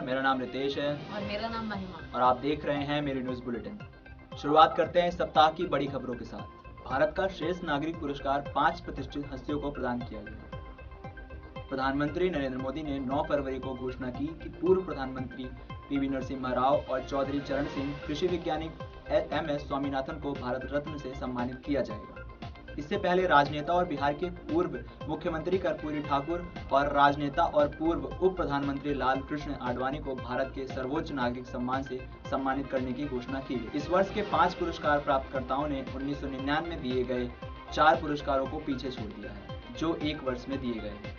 मेरा नाम रितेश है और मेरा नाम महिमा और आप देख रहे हैं मेरी न्यूज़ बुलेटिन। शुरुआत करते हैं इस सप्ताह की बड़ी खबरों के साथ। भारत का श्रेष्ठ नागरिक पुरस्कार 5 प्रतिष्ठित हस्तियों को प्रदान किया गया। प्रधानमंत्री नरेंद्र मोदी ने 9 फरवरी को घोषणा की कि पूर्व प्रधानमंत्री पीवी नरसिम्हा राव और चौधरी चरण सिंह कृषि वैज्ञानिक MS स्वामीनाथन को भारत रत्न से सम्मानित किया जाएगा। इससे पहले राजनेता और बिहार के पूर्व मुख्यमंत्री कर्पूरी ठाकुर और राजनेता और पूर्व उप प्रधानमंत्री लाल कृष्ण आडवाणी को भारत के सर्वोच्च नागरिक सम्मान से सम्मानित करने की घोषणा की गई। इस वर्ष के 5 पुरस्कार प्राप्तकर्ताओं ने 1999 में दिए गए 4 पुरस्कारों को पीछे छोड़ दिया है, जो एक वर्ष में दिए गए।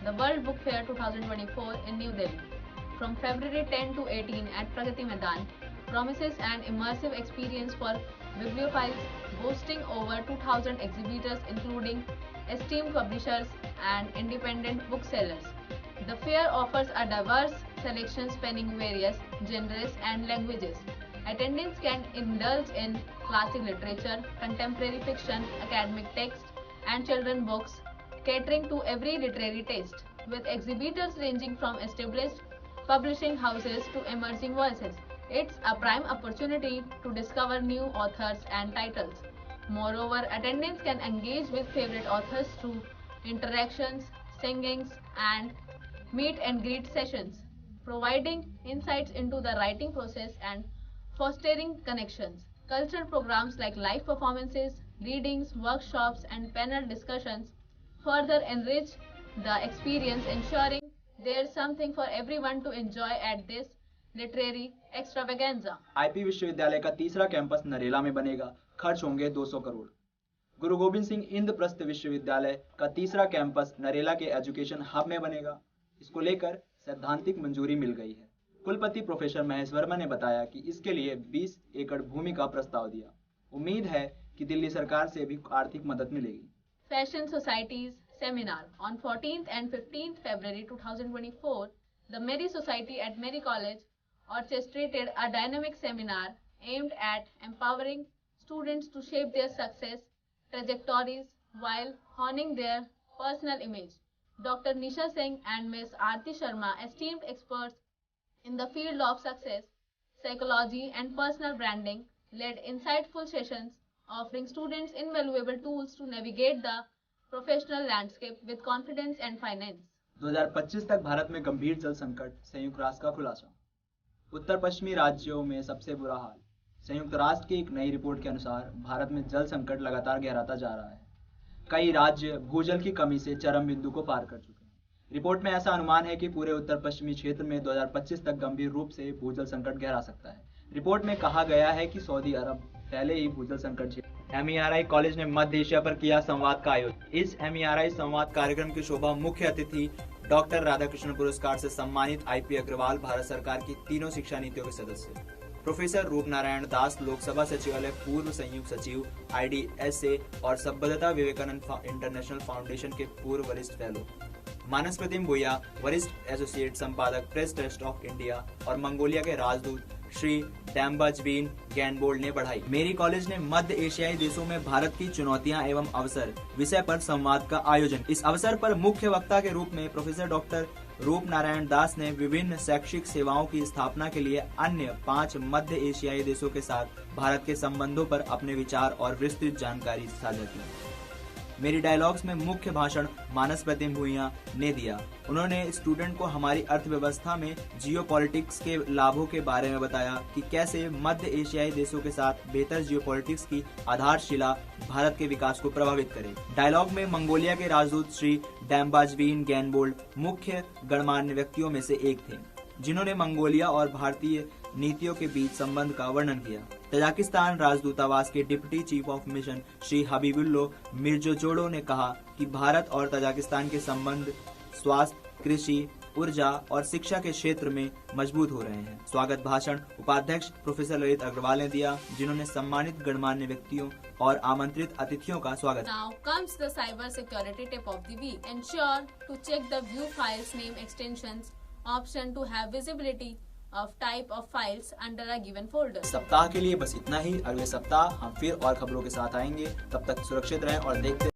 The World Book Fair 2024 in New Delhi, from February 10 to 18 at Pragati Maidan, promises an immersive experience for bibliophiles, boasting over 2,000 exhibitors including esteemed publishers and independent booksellers. The fair offers a diverse selection spanning various genres and languages. Attendants can indulge in classic literature, contemporary fiction, academic text, and children's books, catering to every literary taste, with exhibitors ranging from established publishing houses to emerging voices. It's a prime opportunity to discover new authors and titles. Moreover, attendants can engage with favorite authors through interactions, singings, and meet and greet sessions, providing insights into the writing process and fostering connections. Cultural programs like live performances, readings, workshops, and panel discussions further enrich the experience, ensuring there's something for everyone to enjoy at this literary extravaganza. IP विश्वविद्यालय का तीसरा campus Narela में बनेगा, खर्च होंगे 200 करोड़। गुरु गोविंद सिंह इंद्रप्रस्थ विश्वविद्यालय का तीसरा कैंपस नरेला के एजुकेशन हब में बनेगा। इसको लेकर सैद्धांतिक मंजूरी मिल गई है। कुलपति प्रोफेसर महेश वर्मा ने बताया कि इसके लिए 20 एकड़ भूमि का प्रस्ताव दिया। उम्मीद है कि दिल्ली सरकार से भी आर्थिक मदद मिलेगी। Fashion Societies Seminar on 14th and 15th February 2024, the Mary Society at Mary College orchestrated a dynamic seminar aimed at empowering students to shape their success trajectories while honing their personal image. Dr. Nisha Singh and Ms. Aarti Sharma, esteemed experts in the field of success psychology and personal branding, led insightful sessions offering students invaluable tools to navigate the professional landscape with confidence and finance. 2025 तक भारत में गंभीर जल संकट, संयुक्त राष्ट्र का खुलासा। उत्तर पश्चिमी राज्यों में सबसे बुरा हाल। संयुक्त राष्ट्र की एक नई रिपोर्ट के अनुसार भारत में जल संकट लगातार गहराता जा रहा है। कई राज्य भूजल की कमी से चरम बिंदु को पार कर चुके हैं। रिपोर्ट में ऐसा अनुमान है कि पूरे उत्तर पश्चिमी क्षेत्र में 2025 तक गंभीर रूप से भूजल संकट गहरा सकता है। रिपोर्ट में कहा गया है कि सऊदी अरब पहले ही भूजल संकट MERI कॉलेज ने मध्य एशिया पर किया संवाद का आयोजन। इस MERI संवाद कार्यक्रम की शोभा मुख्य अतिथि डॉक्टर राधाकृष्ण पुरस्कार से सम्मानित IP अग्रवाल, भारत सरकार की तीनों शिक्षा नीतियों के सदस्य, प्रोफेसर रूप नारायण दास, लोकसभा सचिवालय पूर्व संयुक्त सचिव IDSA और संबद्धता विवेकानंद इंटरनेशनल फाउंडेशन के पूर्व वरिष्ठ फेलो, मानस प्रतिम भुइया, वरिष्ठ एसोसिएट संपादक प्रेस ट्रस्ट ऑफ इंडिया और मंगोलिया के राजदूत श्री डैम्बाजवीन गैनबोल्ड ने बढ़ाई। मेरी कॉलेज ने मध्य एशियाई देशों में भारत की चुनौतियां एवं अवसर विषय पर संवाद का आयोजन। इस अवसर पर मुख्य वक्ता के रूप में प्रोफेसर डॉक्टर रूप नारायण दास ने विभिन्न शैक्षिक सेवाओं की स्थापना के लिए अन्य 5 मध्य एशियाई देशों के साथ भारत के संबंधों पर अपने विचार और विस्तृत जानकारी साझा की। मेरी डायलॉग्स में मुख्य भाषण मानस प्रतिम भुइया ने दिया। उन्होंने स्टूडेंट को हमारी अर्थव्यवस्था में जियोपॉलिटिक्स के लाभों के बारे में बताया कि कैसे मध्य एशियाई देशों के साथ बेहतर जियोपॉलिटिक्स की आधारशिला भारत के विकास को प्रभावित करे। डायलॉग में मंगोलिया के राजदूत श्री डैम्बाजवीन गैनबोल्ड मुख्य गणमान्य व्यक्तियों में से एक थे, जिन्होंने मंगोलिया और भारतीय नीतियों के बीच संबंध का वर्णन किया। तजाकिस्तान राजदूतावास के deputy chief of mission Shri Habibullo Mirzozoda ने कहा कि भारत और तजाकिस्तान के संबंध स्वास्थ्य, कृषि, ऊर्जा और शिक्षा के क्षेत्र में मजबूत हो रहे हैं। स्वागत भाषण उपाध्यक्ष प्रोफेसर ललित अग्रवाल ने दिया, जिन्होंने सम्मानित गणमान्य व्यक्तियों और आमंत्रित अतिथियों का स्वागत। Now comes the cyber security tip of the week. Ensure to check the view files name extensions option to have visibility of type of files under a given folder. सप्ताह के लिए बस इतना ही। अगले सप्ताह हम फिर और खबरों के साथ आएंगे। तब तक सुरक्षित रहें और देखते